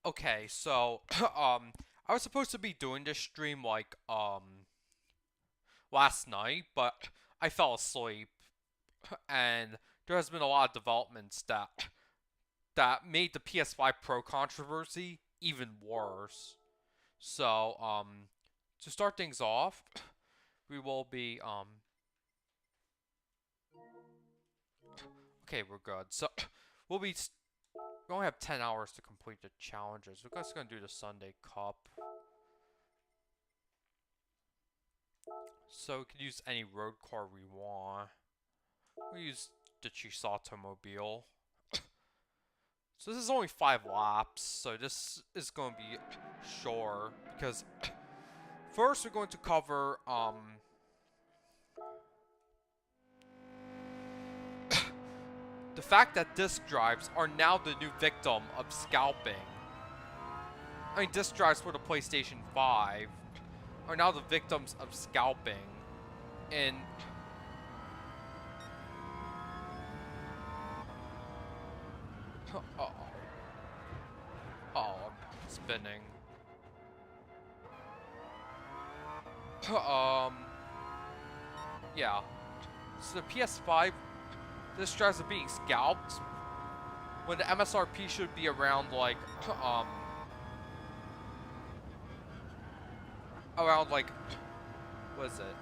Okay, so I was supposed to be doing this stream like last night, but I fell asleep and there has been a lot of developments that made the PS5 Pro controversy even worse. So, to start things off, we will be okay, we're good. So, we'll be we only have 10 hours to complete the challenges. We're just going to do the Sunday Cup. So we can use any road car we want. We'll use the Chisato Mobile. So this is only 5 laps, so this is going to be short, because first we're going to cover, the fact that disc drives are now the new victim of scalping. I mean, disc drives for the PlayStation 5 are now the victims of scalping. And uh-oh. Oh, I'm spinning. Yeah. So the PS5, disc drives are being scalped when the MSRP should be around like, what is it,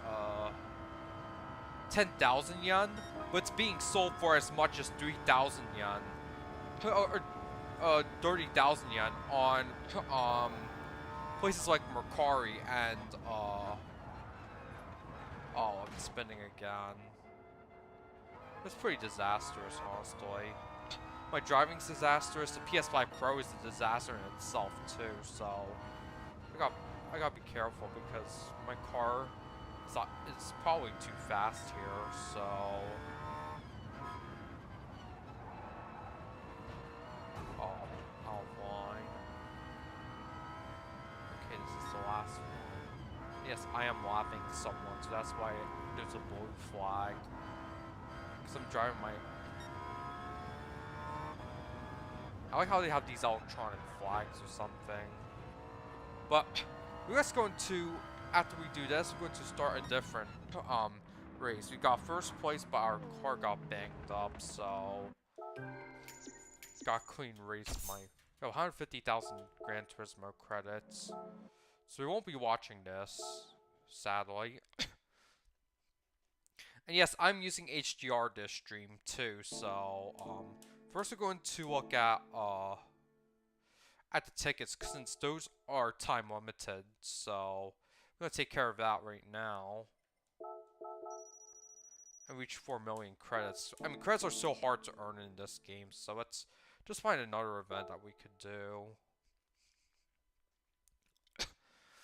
10,000 yen, but it's being sold for as much as 3,000 yen, or 30,000 yen on places like Mercari and oh, I'm spinning again. It's pretty disastrous, honestly. My driving's disastrous. The PS5 Pro is a disaster in itself too. So I gotta be careful because my car is probably too fast here. So I'll line. Okay, this is the last one. Yes, I am lapping someone, so that's why there's a blue flag. Because I'm driving my... I like how they have these electronic flags or something. But we're just going to, after we do this, we're going to start a different race. We got first place, but our car got banged up, so... Got clean race my... Got 150,000 Gran Turismo credits. So we won't be watching this, sadly. And yes, I'm using HDR this stream too, so first we're going to look at the tickets, since those are time limited, so I'm gonna take care of that right now. And reach 4 million credits. I mean, credits are so hard to earn in this game, so let's just find another event that we could do.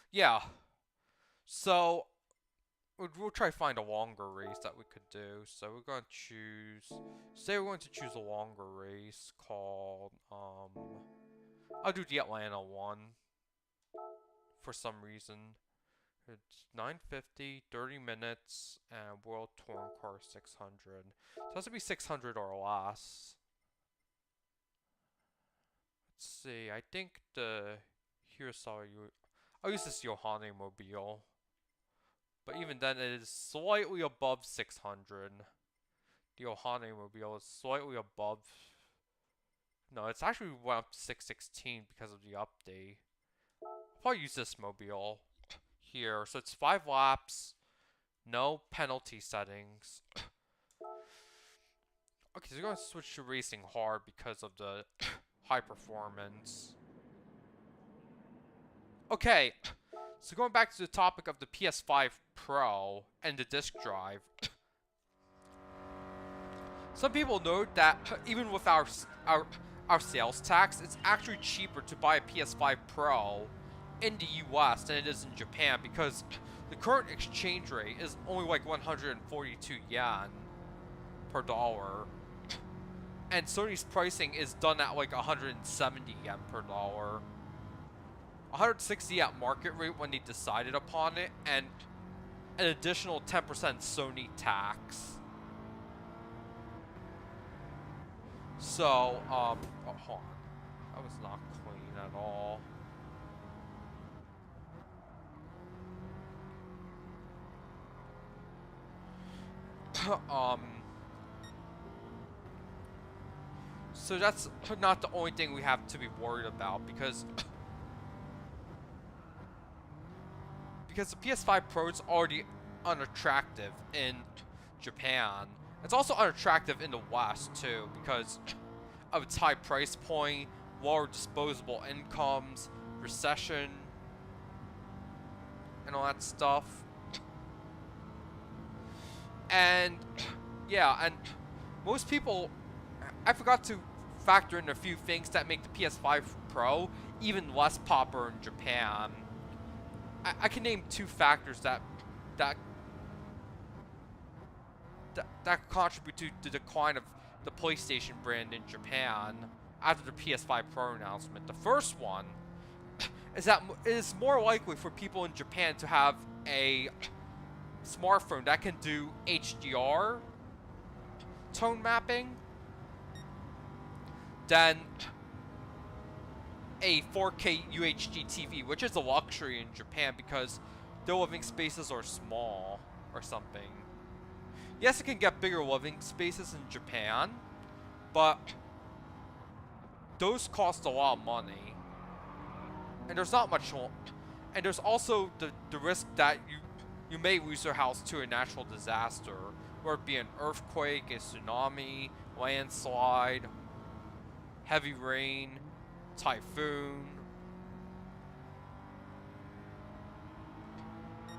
Yeah. So we'll try to find a longer race that we could do. So we're going to choose... Say we're going to choose a longer race called... I'll do the Atlanta one. For some reason. It's 950, 30 minutes, and World Touring Car 600. So it has to be 600 or less. Let's see, I think I'll use this Yohane Mobile. But even then, it is slightly above 600. The Yohane Mobile is slightly above... No, it's actually went up to 616 because of the update. I'll probably use this Mobile here. So it's 5 laps. No penalty settings. Okay, so we're going to switch to racing hard because of the high performance. Okay, so going back to the topic of the PS5 Pro and the disc drive. Some people note that even with our sales tax, it's actually cheaper to buy a PS5 Pro in the US than it is in Japan, because the current exchange rate is only like 142 yen per dollar. And Sony's pricing is done at like 170 yen per dollar. 160 at market rate when they decided upon it, and an additional 10% Sony tax. So, oh, hold on. That was not clean at all. So that's not the only thing we have to be worried about, because the PS5 Pro is already unattractive in Japan. It's also unattractive in the West too, because of its high price point, lower disposable incomes, recession, and all that stuff. And yeah, and most people, I forgot to factor in a few things that make the PS5 Pro even less popular in Japan. I can name two factors that contribute to the decline of the PlayStation brand in Japan after the PS5 Pro announcement. The first one is that it is more likely for people in Japan to have a smartphone that can do HDR tone mapping than a 4K UHD TV, which is a luxury in Japan because their living spaces are small or something. Yes, it can get bigger living spaces in Japan, but those cost a lot of money. And there's not much, and there's also the risk that you may lose your house to a natural disaster, whether it be an earthquake, a tsunami, landslide, heavy rain, typhoon.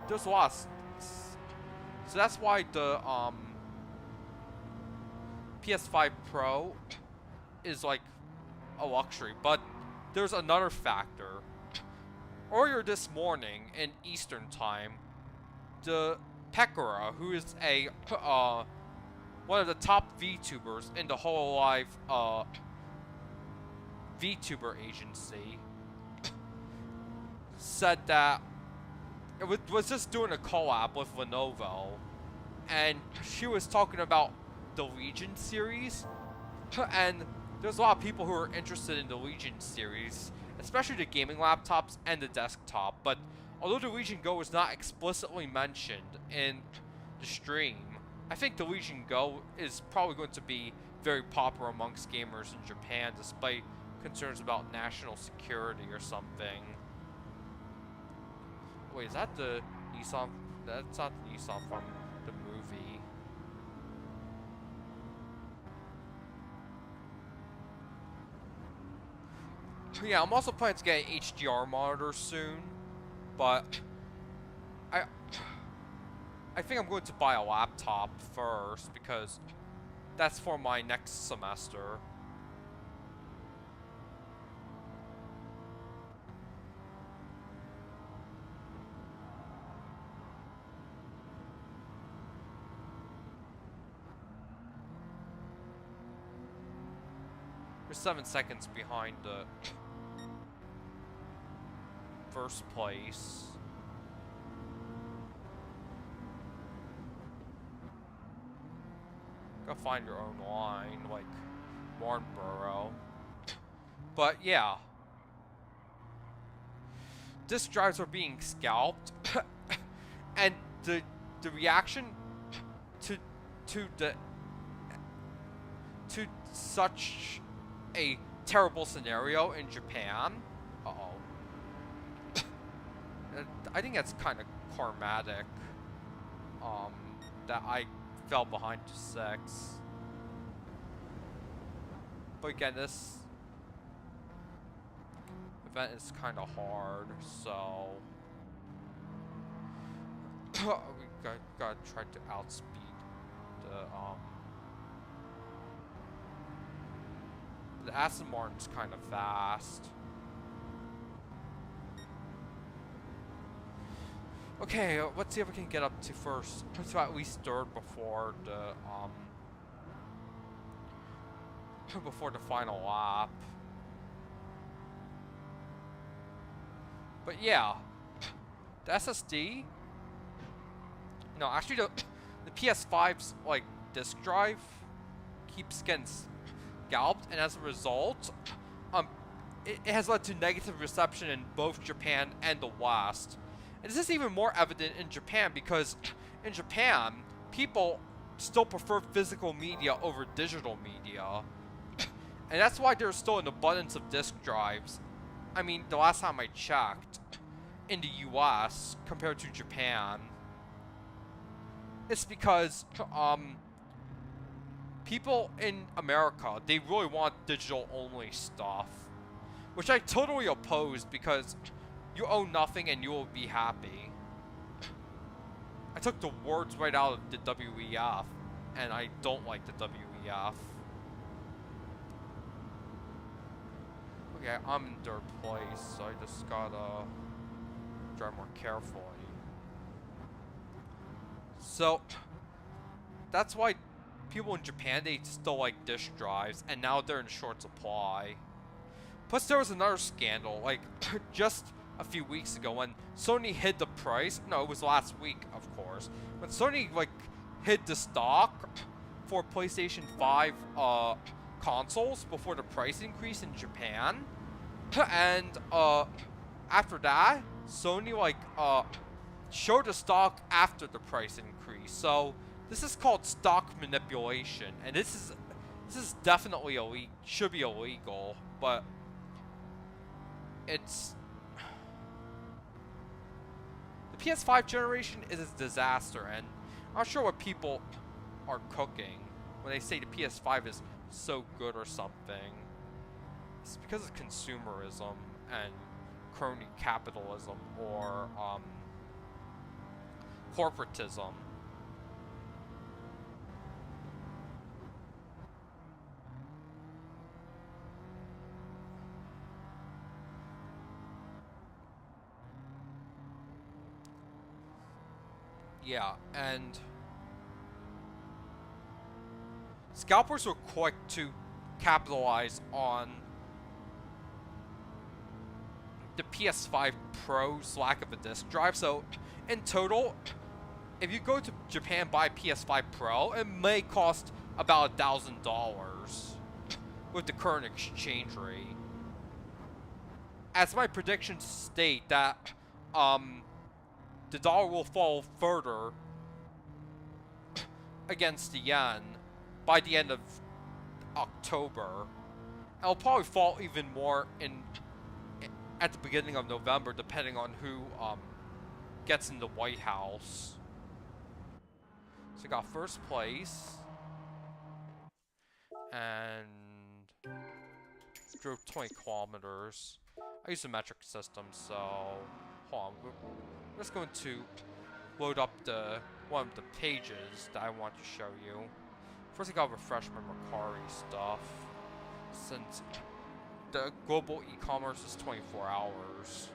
There's a lot of, so that's why the PS5 Pro is like a luxury. But there's another factor. Earlier this morning in Eastern Time, the Pekora, who is a one of the top VTubers in the Hololive VTuber agency, said that it was just doing a collab with Lenovo, and she was talking about the Legion series, and there's a lot of people who are interested in the Legion series, especially the gaming laptops and the desktop. But although the Legion Go was not explicitly mentioned in the stream, I think the Legion Go is probably going to be very popular amongst gamers in Japan, despite concerns about national security or something. Wait, is that the Nissan? That's not the Nissan from the movie. Yeah, I'm also planning to get an HDR monitor soon, but I think I'm going to buy a laptop first because that's for my next semester. We're 7 seconds behind the first place. Go find your own line, like Marlboro. But yeah, disk drives are being scalped, and the reaction to such a terrible scenario in Japan. I think that's kind of karmatic. That I fell behind to 6. But again, this event is kind of hard, so we gotta try to outspeed the Aston Martin's kind of fast. Okay, let's see if we can get up to first. Let's at least third before the final lap. But yeah, the SSD. No, actually the PS5's like disk drive keeps getting scalped, and as a result, it has led to negative reception in both Japan and the West. And this is even more evident in Japan because in Japan, people still prefer physical media over digital media. And that's why there's still an abundance of disk drives. I mean, the last time I checked, in the US compared to Japan, it's because people in America, they really want digital only stuff, which I totally oppose because you own nothing and you will be happy. I took the words right out of the WEF, and I don't like the WEF. Okay, I'm in third place, so I just gotta drive more carefully. So, that's why people in Japan, they still like disk drives, and now they're in short supply. Plus, there was another scandal, like, just a few weeks ago when Sony hid the price. No, it was last week, of course. When Sony, like, hid the stock for PlayStation 5 consoles before the price increase in Japan. And after that, Sony, like, showed the stock after the price increase. So this is called stock manipulation, and this is definitely illegal. Should be illegal, but it's the PS5 generation is a disaster, and I'm not sure what people are cooking when they say the PS5 is so good or something. It's because of consumerism and crony capitalism or corporatism. Yeah, and scalpers were quick to capitalize on the PS5 Pro's lack of a disc drive. So, in total, if you go to Japan and buy PS5 Pro, it may cost about $1,000 with the current exchange rate. As my predictions state that the dollar will fall further against the yen by the end of October. It'll probably fall even more at the beginning of November, depending on who gets in the White House. So we got first place, and drove 20 kilometers. I use the metric system, so hold on. We're just going to load up one of the pages that I want to show you. First, I gotta refresh my Mercari stuff, since the global e-commerce is 24 hours.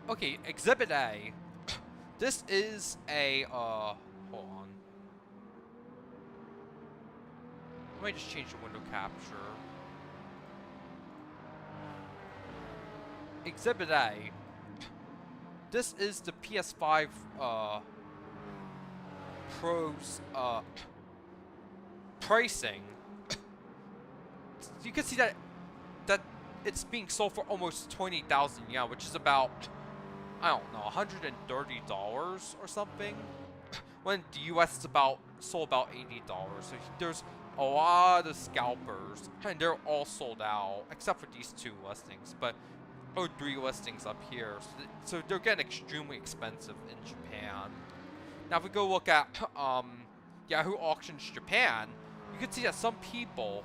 Okay, Exhibit A. This is a, hold on. Let me just change the window capture. Exhibit A. This is the PS5 Pro's pricing. You can see that it's being sold for almost 20,000 yen, which is about, I don't know, $130 or something. When the US is sold about $80. So there's a lot of scalpers, and they're all sold out except for these two listings. But 3 listings up here, so they're getting extremely expensive in Japan. Now, if we go look at Yahoo Auctions Japan, you can see that some people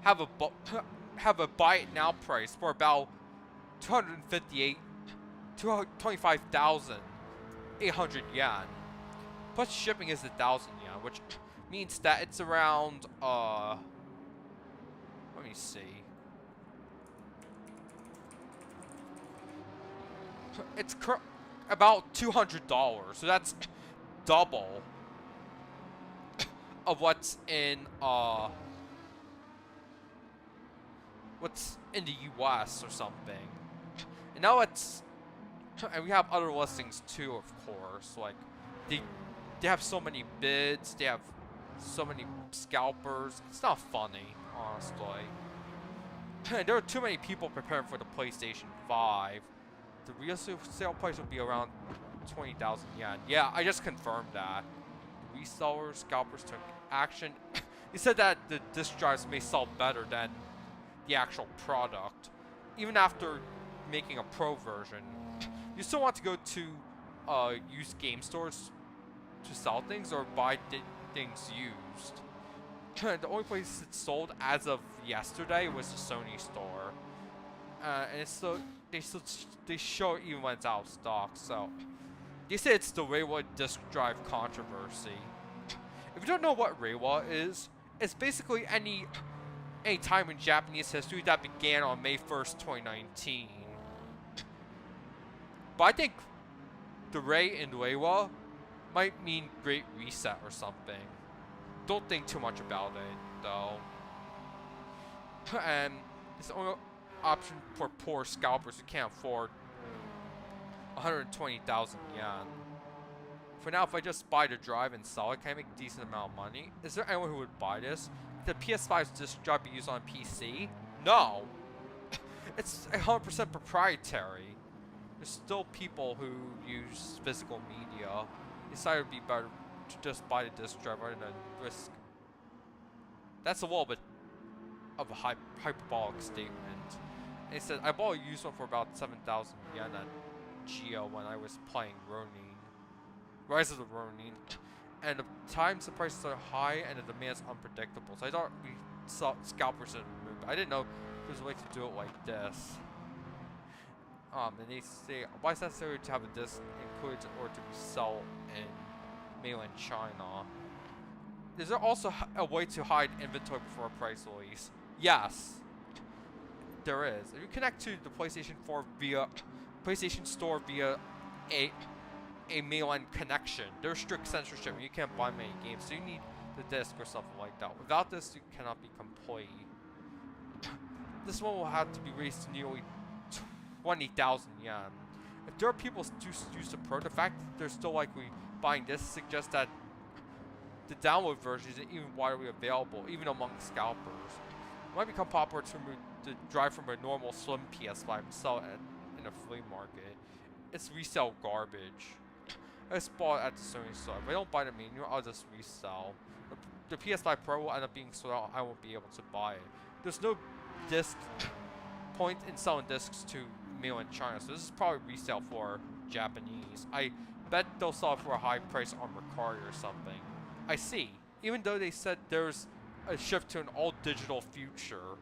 have a buy it now price for about 25,800 yen. Plus shipping is 1,000 yen, which means that it's around let me see. It's about $200, so that's double of what's in the US or something. And now and we have other listings too, of course. Like they have so many bids, they have so many scalpers. It's not funny, honestly. there are too many people preparing for the PlayStation 5. The real sale price would be around 20,000 yen. Yeah, I just confirmed that. The resellers, scalpers took action. He said that the disc drives may sell better than the actual product, even after making a pro version. You still want to go to used game stores to sell things or buy things used. The only place it's sold as of yesterday was the Sony store, and it's still they show it even when it's out of stock. So they say it's the Reiwa disc drive controversy. If you don't know what Reiwa is, it's basically any time in Japanese history that began on May 1st, 2019. But I think the Rei in Reiwa might mean Great Reset or something. Don't think too much about it, though. And it's the only option for poor scalpers who can't afford 120,000 yen. For now, if I just buy the drive and sell it, can I make a decent amount of money? Is there anyone who would buy this? Could the PS5's disc drive be used on PC? No! It's 100% proprietary. There's still people who use physical media. Decided it would be better to just buy the disc drive rather than risk. That's a little bit of a hyperbolic statement. And he said, I bought a used one for about 7,000 yen at Geo when I was playing Rise of the Ronin. And at times the prices are high and the demand is unpredictable. So I thought we saw scalpers in the move. I didn't know there's a way to do it like this. And they say, why is it necessary to have a disc included in order to be sold in mainland China? Is there also a way to hide inventory before a price release? Yes, there is. If you connect to the PlayStation Store via a mainland connection, there's strict censorship. You can't buy many games, so you need the disc or something like that. Without this, you cannot be complete. This one will have to be raised to nearly 20,000 yen. If there are people who use the Pro, the fact that they're still likely buying this suggests that the download version isn't even widely available, even among scalpers. It might become popular to remove the drive from a normal slim PS5 and sell it in a flea market. It's resale garbage. I just bought it at the Sony store. If I don't buy the manual, I'll just resell. The PS5 Pro will end up being sold out. I won't be able to buy it. There's no disc point in selling discs to mainland China, so this is probably resale for Japanese. I bet they'll sell it for a high price on Mercari or something. I see. Even though they said there's a shift to an all-digital future,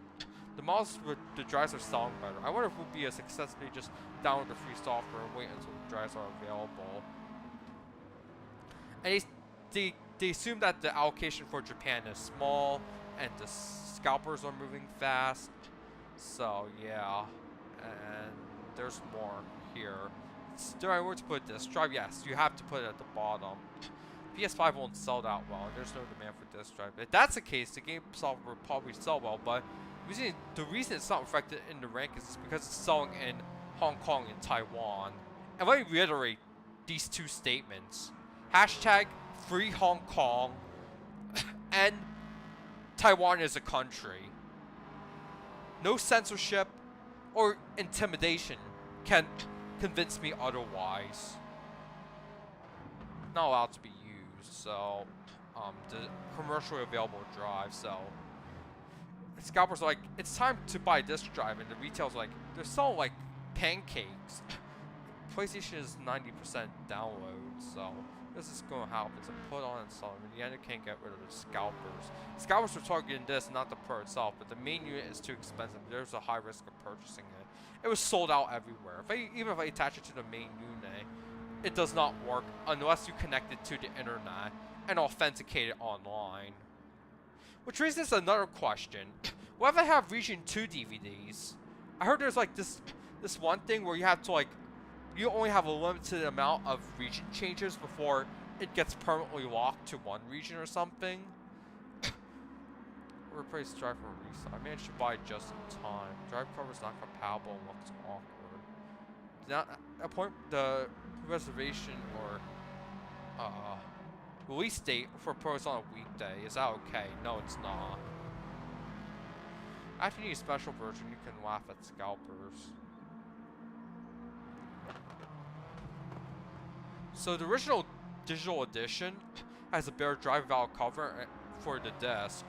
the models with the drives are selling better. I wonder if it would be a success if they just download the free software and wait until the drives are available. And they assume that the allocation for Japan is small and the scalpers are moving fast. So yeah, and there's more here. There I were to put this drive, yes, you have to put it at the bottom. PS5 won't sell that well. There's no demand for disc drive. If that's the case, the game software will probably sell well, but the reason it's not reflected in the rankings is because it's selling in Hong Kong and Taiwan. And let me reiterate these two statements. Hashtag free Hong Kong and Taiwan is a country. No censorship or intimidation can convince me otherwise. Not allowed to be used, so the commercially available drive, so scalpers are like, it's time to buy this drive, and the retail's like, they're selling like pancakes. PlayStation is 90% download, so this is going to happen. It's a put on and sell. In the end, you can't get rid of the scalpers. Scalpers are targeting this, not the Pro itself, but the main unit is too expensive. There's a high risk of purchasing it. It was sold out everywhere. Even if I attach it to the main unit, it does not work unless you connect it to the internet and authenticate it online. Which raises another question. What if I have Region 2 DVDs? I heard there's like this one thing where you have to like, you only have a limited amount of region changes before it gets permanently locked to one region or something. Replace drive for a resale. I managed to buy it just in time. Drive cover is not compatible and looks awkward. Not appoint the reservation or release date for Pro is on a weekday. Is that okay? No, it's not. After you need a special version, you can laugh at scalpers. So the original digital edition has a bare drive valve cover for the disc,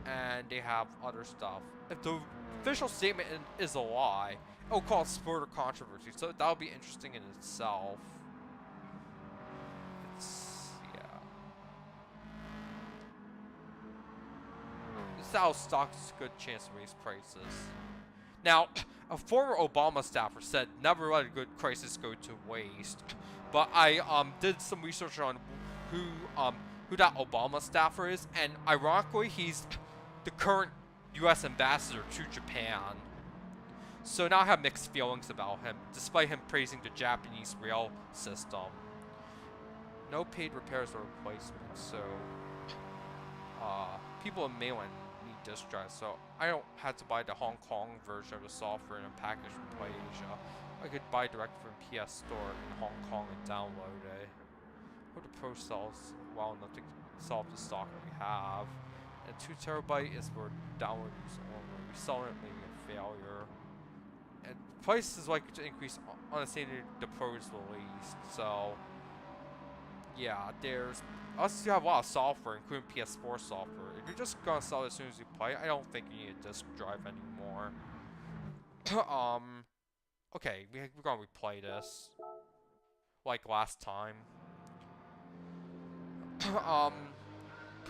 and they have other stuff. If the official statement is a lie, it'll cause sport or controversy, so that'll be interesting in itself. Yeah. This out of stock is a good chance to raise prices. Now, a former Obama staffer said never let a good crisis go to waste. But I did some research on who that Obama staffer is, and ironically, he's the current U.S. ambassador to Japan. So now I have mixed feelings about him, despite him praising the Japanese rail system. No paid repairs or replacements, so people in mainland need disc drives, so I don't have to buy the Hong Kong version of the software in a package from PlayAsia. I could buy direct from PS Store in Hong Kong and download it. What the Pro sells well enough to sell up the stock we have. And 2 terabyte is for download use only. Reselling it may be a failure. And price is likely to increase on the same day the Pro is released, so yeah, there's us. You have a lot of software, including PS4 software. If you're just gonna sell it as soon as you play, I don't think you need a disc drive anymore. Okay, we're gonna replay this like last time.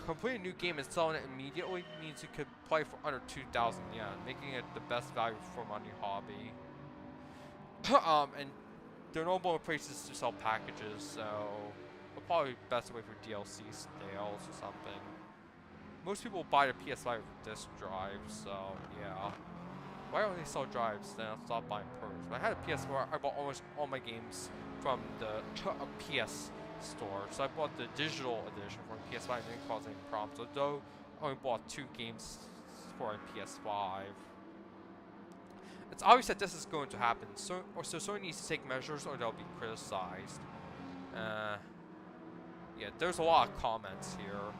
Completing a new game and selling it immediately means you could play for under 2,000 yen, making it the best value for money hobby. And there are no more places to sell packages, so it'll probably be best to wait for DLC sales or something. Most people buy the PS5 Disc Drives, so yeah. Why don't they sell drives? Then I'll stop buying pros. When I had a PS4, I bought almost all my games from the PS Store. So I bought the digital edition for PS5 and it didn't cause any problems. Although I only bought 2 games for a PS5. It's obvious that this is going to happen. So Sony needs to take measures or they'll be criticized. Yeah, there's a lot of comments here.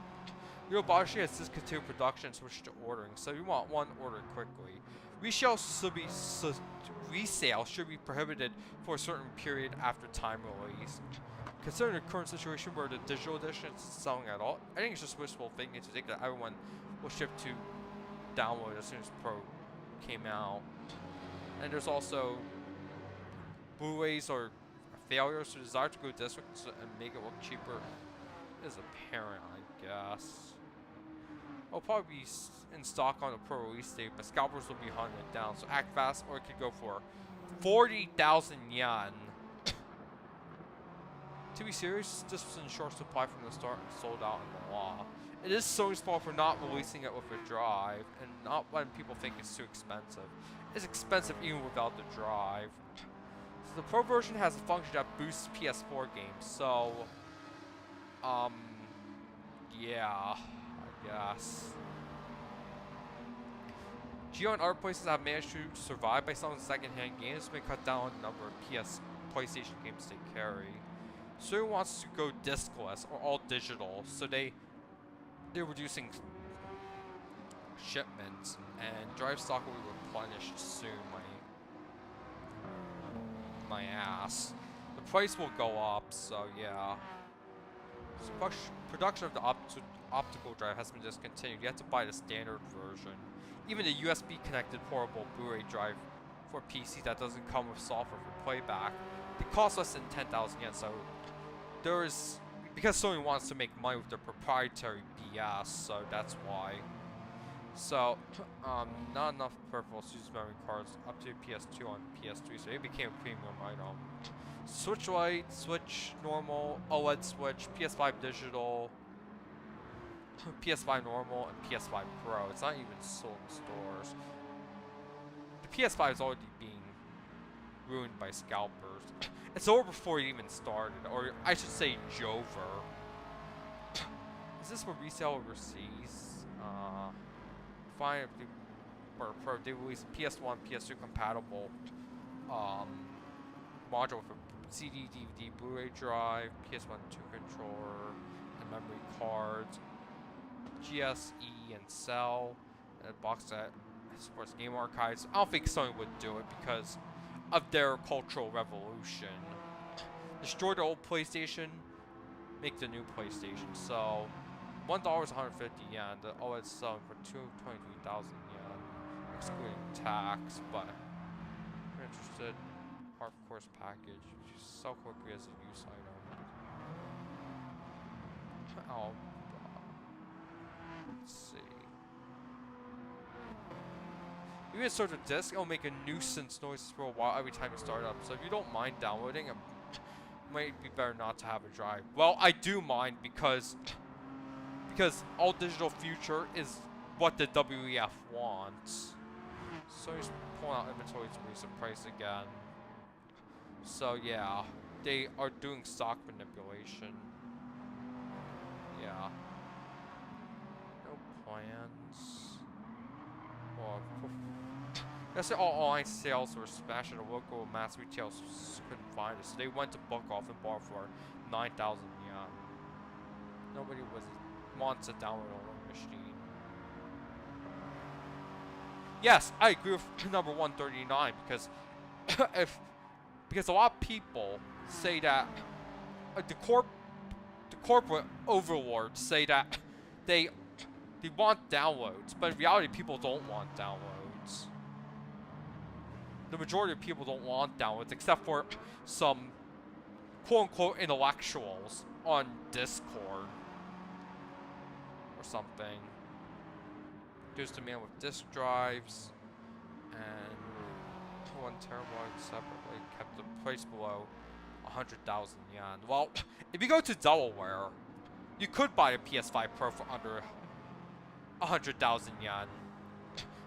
Real Boshi has discontinued production and switched to ordering, so we want one order quickly. Resale should be prohibited for a certain period after time release. Considering the current situation where the digital edition is selling at all, I think it's just wishful thinking to think that everyone will ship to download as soon as Pro came out. And there's also Blu-rays or failures, so the desire to go disc and make it look cheaper is apparent, I guess. It'll probably be in stock on the Pro release date, but scalpers will be hunting it down, so act fast or it could go for 40,000 yen. To be serious, this was in short supply from the start and sold out in the law. It is Sony's fault for not releasing it with a drive and not letting people think it's too expensive. It's expensive even without the drive. So the Pro version has a function that boosts PS4 games, so yeah, I guess. Geo and other places have managed to survive by selling second-hand games, may cut down on the number of PlayStation games they carry. Sony wants to go discless or all digital, so they're reducing shipments, and drive stock will be replenished soon. My ass. The price will go up, so yeah. So production of the optical drive has been discontinued. You have to buy the standard version. Even the USB-connected portable Blu-ray drive for PC that doesn't come with software for playback, it costs less than 10,000 yen. So because Sony wants to make money with their proprietary BS, so that's why. So, not enough peripherals to use memory cards up to PS2 on PS3, so it became a premium item. Switch Lite, Switch Normal, OLED Switch, PS5 Digital, PS5 Normal, and PS5 Pro. It's not even sold in stores. The PS5 is already being ruined by scalpers. It's over before it even started, or I should say Jover. Is this for resale overseas? Fine, for Pro, they released PS1, PS2 compatible module for CD, DVD, Blu-ray drive, PS1, 2 controller, and memory cards, GSE and Cell, and a box set supports game archives. I don't think Sony would do it because of their cultural revolution. Destroy the old PlayStation, make the new PlayStation. So, $1 is 150 yen. The OLED's selling for 223,000 yen, excluding tax. But if you're interested, hard course package, which is so quickly as a use item. Oh, let's see. Even sort of disk, it'll make a nuisance noise for a while every time you start up. So if you don't mind downloading, it might be better not to have a drive. Well, I do mind because all digital future is what the WEF wants. So he's pulling out inventory to raise the price again. So yeah, they are doing stock manipulation. Yeah. No plans. Well, that's all online sales were smashed at a local mass retail couldn't find it, so they went to book off and bought for 9,000 yen. Nobody wants to download on a machine. Yes, I agree with number 139 because because a lot of people say that the corporate overlords say that they want downloads, but in reality people don't want downloads. The majority of people don't want downloads except for some quote-unquote intellectuals on Discord or something. There's the man with disk drives, and 1 terabyte separately kept the price below 100,000 yen. Well, if you go to Delaware, you could buy a PS5 Pro for under 100,000 yen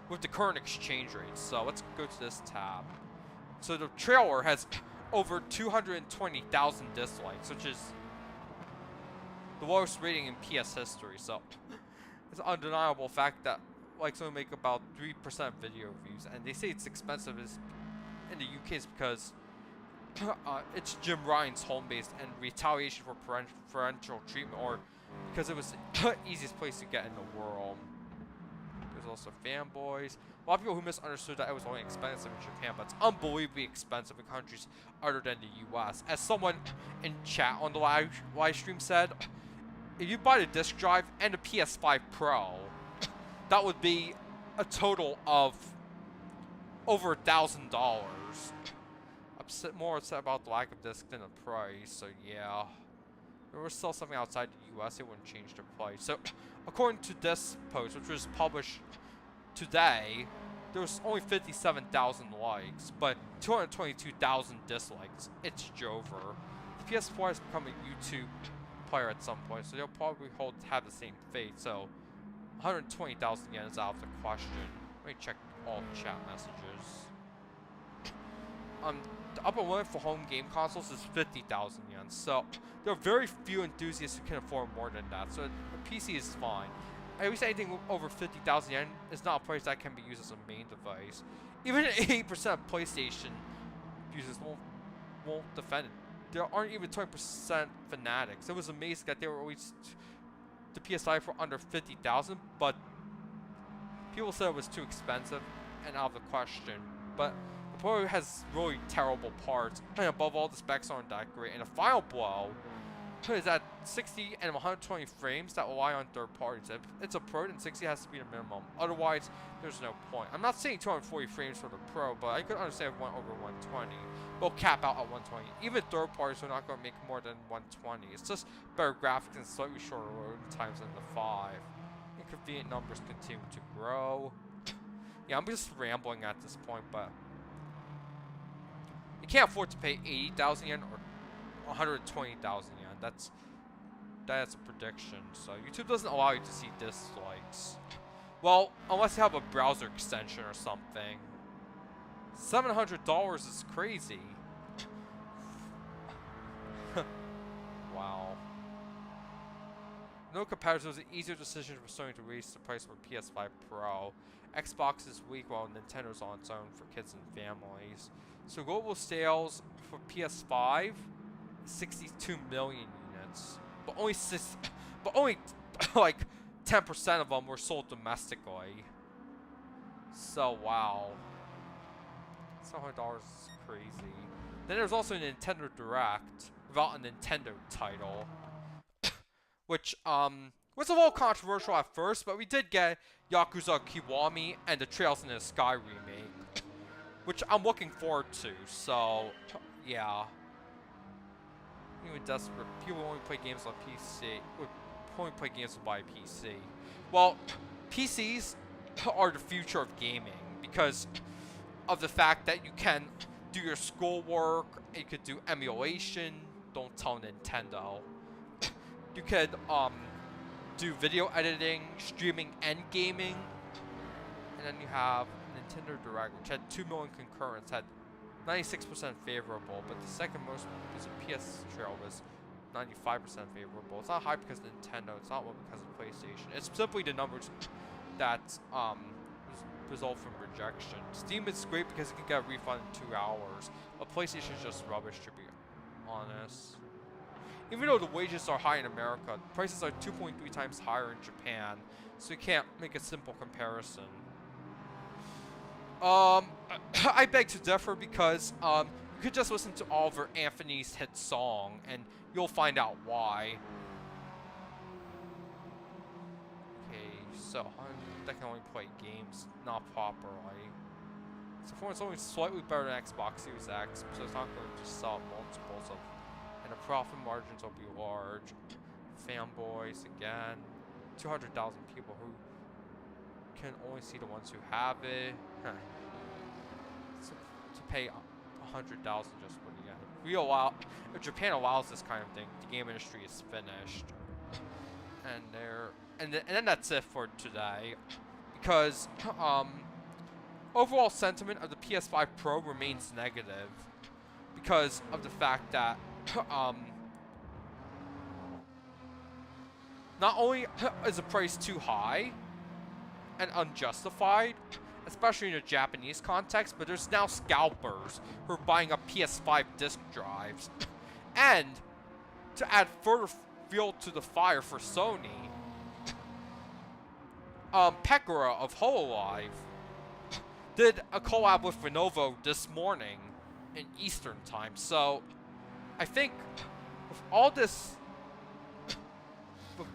with the current exchange rate. So let's go to this tab. So the trailer has over 220,000 dislikes, which is the lowest rating in PS history. So it's an undeniable fact that likes only make about 3% video views, and they say it's expensive in the UK is because it's Jim Ryan's home base and retaliation for parental treatment, or because it was the easiest place to get in the world. There's also fanboys. A lot of people who misunderstood that it was only expensive in Japan, but it's unbelievably expensive in countries other than the US. As someone in chat on the live stream said, if you buy the disc drive and the PS5 Pro, that would be a total of over $1,000. More upset about the lack of disc than the price, so yeah. If there was still something outside the US, it wouldn't change the price. So, according to this post, which was published today, there was only 57,000 likes, but 222,000 dislikes. It's Jover. The PS4 has become a YouTube player at some point, so they'll probably have the same fate. So, 120,000 yen is out of the question. Let me check all chat messages. The upper limit for home game consoles is 50,000 yen, so there are very few enthusiasts who can afford more than that, so a PC is fine. At least anything over 50,000 yen is not a price that can be used as a main device. Even 80% of PlayStation users won't defend it. There aren't even 20% fanatics. It was amazing that they were always the PS5 for under 50,000, but people said it was too expensive and out of the question. But the Pro has really terrible parts, and above all, the specs aren't that great. And the final blow is at 60 and 120 frames that rely on third parties. If it's a Pro, then 60 has to be the minimum. Otherwise, there's no point. I'm not saying 240 frames for the Pro, but I could understand if it went over 120. We'll cap out at 120. Even third parties are not going to make more than 120. It's just better graphics and slightly shorter loading times than the 5. Inconvenient numbers continue to grow. Yeah, I'm just rambling at this point, but you can't afford to pay 80,000 yen or 120,000 yen. That's a prediction. So YouTube doesn't allow you to see dislikes. Well, unless you have a browser extension or something. $700 is crazy. Wow. No competitors, it was an easier decision for Sony to raise the price for PS5 Pro. Xbox is weak while Nintendo's on its own for kids and families. So global sales for PS5, 62 million units. But only like 10% of them were sold domestically. So wow, $700 is crazy. Then there's also a Nintendo Direct without a Nintendo title, which was a little controversial at first, but we did get Yakuza Kiwami and the Trails in the Sky remake, which I'm looking forward to. So yeah, even desperate people only play games on PC. Would only play games by PC. Well, PCs are the future of gaming because of the fact that you can do your schoolwork, you could do emulation. Don't tell Nintendo. You could do video editing, streaming, and gaming. And then you have Nintendo Direct, which had 2 million concurrents, had 96% favorable, but the second most is a PS Trail was 95% favorable. It's not high because of Nintendo, it's not because of PlayStation. It's simply the numbers that result from rejection. Steam is great because it can get a refund in 2 hours, but PlayStation is just rubbish, to be honest. Even though the wages are high in America, prices are 2.3 times higher in Japan, so you can't make a simple comparison. I beg to differ because you could just listen to Oliver Anthony's hit song and you'll find out why. Okay, so that can only play games not properly. So for it's only slightly better than Xbox Series X, so it's not going to sell multiples of, and the profit margins will be large. Fanboys again, 200,000 people who can only see the ones who have it. Huh. So to pay 100,000 just for the end. If Japan allows this kind of thing, the game industry is finished. And then that's it for today, because overall sentiment of the PS5 Pro remains negative because of the fact that not only is the price too high and unjustified, especially in a Japanese context, but there's now scalpers who are buying up PS5 Disc Drives. And to add further fuel to the fire for Sony, Pekora of Hololive did a collab with Lenovo this morning in Eastern time. So I think with all this, with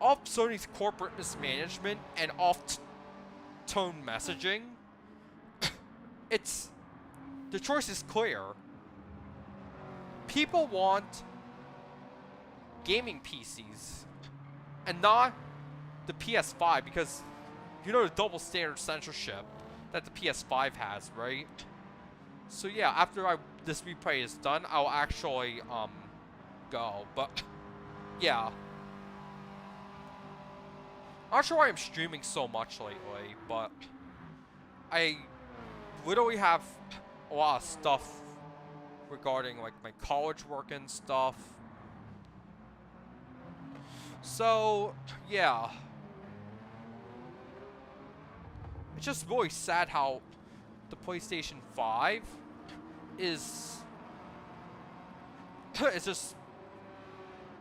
all of Sony's corporate mismanagement and off-tone messaging, the choice is clear. People want gaming PCs and not the PS5, because you know the double standard censorship that the PS5 has, right? So yeah, after this replay is done, I'll actually go. But yeah, I'm not sure why I'm streaming so much lately, but I literally have a lot of stuff regarding like my college work and stuff. So yeah, it's just really sad how the PlayStation 5 is it's just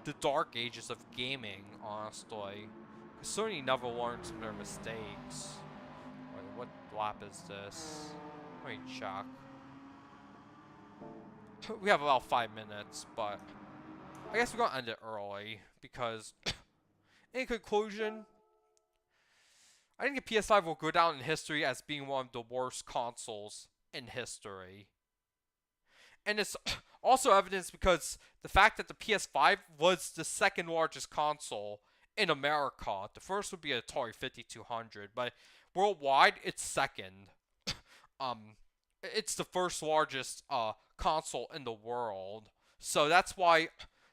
the dark ages of gaming, honestly. Sony never learns from their mistakes. Wait, what lap is this? Let me check. We have about 5 minutes, but I guess we're gonna end it early because, in conclusion, I think the PS5 will go down in history as being one of the worst consoles in history. And it's also evidenced because the fact that the PS5 was the second largest console in America. The first would be Atari 5200, but worldwide it's second. It's the first largest console in the world. So that's why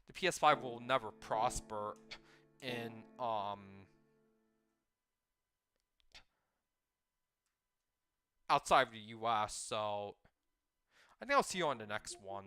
the PS5 will never prosper in outside of the US. So I think I'll see you on the next one.